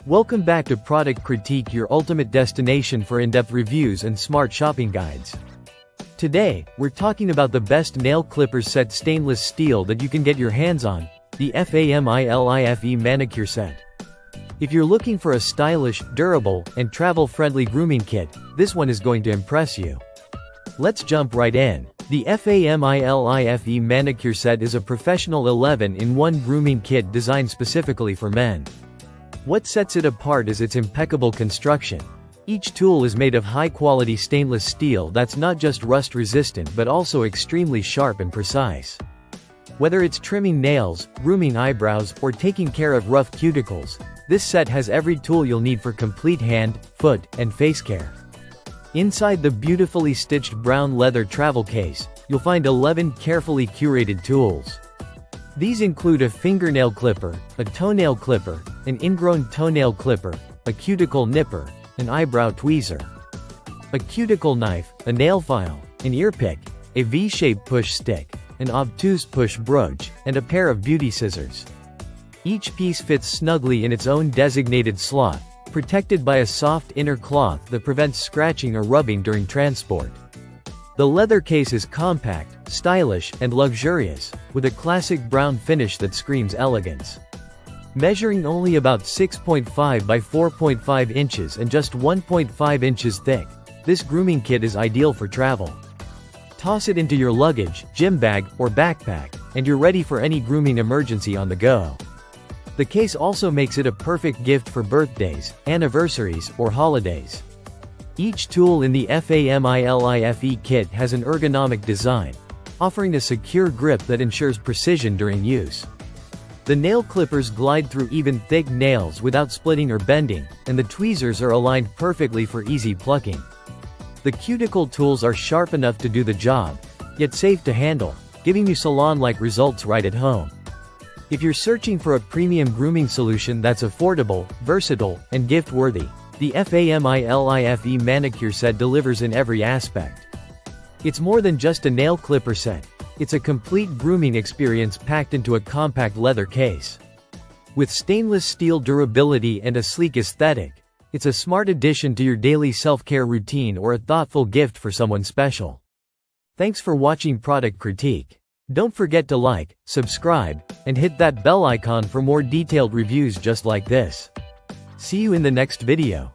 Welcome back to Product Critique, your ultimate destination for in-depth reviews and smart shopping guides. Today, we're talking about the best nail clippers set stainless steel that you can get your hands on, the FAMILIFE Manicure Set. If you're looking for a stylish, durable, and travel-friendly grooming kit, this one is going to impress you. Let's jump right in. The FAMILIFE Manicure Set is a professional 11-in-1 grooming kit designed specifically for men. What sets it apart is its impeccable construction. Each tool is made of high-quality stainless steel that's not just rust-resistant but also extremely sharp and precise. Whether it's trimming nails, grooming eyebrows, or taking care of rough cuticles, this set has every tool you'll need for complete hand, foot, and face care. Inside the beautifully stitched brown leather travel case, you'll find 11 carefully curated tools. These include a fingernail clipper, a toenail clipper, an ingrown toenail clipper, a cuticle nipper, an eyebrow tweezer, a cuticle knife, a nail file, an ear pick, a V-shaped push stick, an obtuse push brooch, and a pair of beauty scissors. Each piece fits snugly in its own designated slot, protected by a soft inner cloth that prevents scratching or rubbing during transport. The leather case is compact, stylish, and luxurious, with a classic brown finish that screams elegance. Measuring only about 6.5 by 4.5 inches and just 1.5 inches thick, this grooming kit is ideal for travel. Toss it into your luggage, gym bag, or backpack, and you're ready for any grooming emergency on the go. The case also makes it a perfect gift for birthdays, anniversaries, or holidays. Each tool in the FAMILIFE kit has an ergonomic design, offering a secure grip that ensures precision during use. The nail clippers glide through even thick nails without splitting or bending, and the tweezers are aligned perfectly for easy plucking. The cuticle tools are sharp enough to do the job, yet safe to handle, giving you salon-like results right at home. If you're searching for a premium grooming solution that's affordable, versatile, and gift-worthy, the FAMILIFE Manicure Set delivers in every aspect. It's more than just a nail clipper set. It's a complete grooming experience packed into a compact leather case. With stainless steel durability and a sleek aesthetic, it's a smart addition to your daily self-care routine or a thoughtful gift for someone special. Thanks for watching Product Critique. Don't forget to like, subscribe, and hit that bell icon for more detailed reviews just like this. See you in the next video.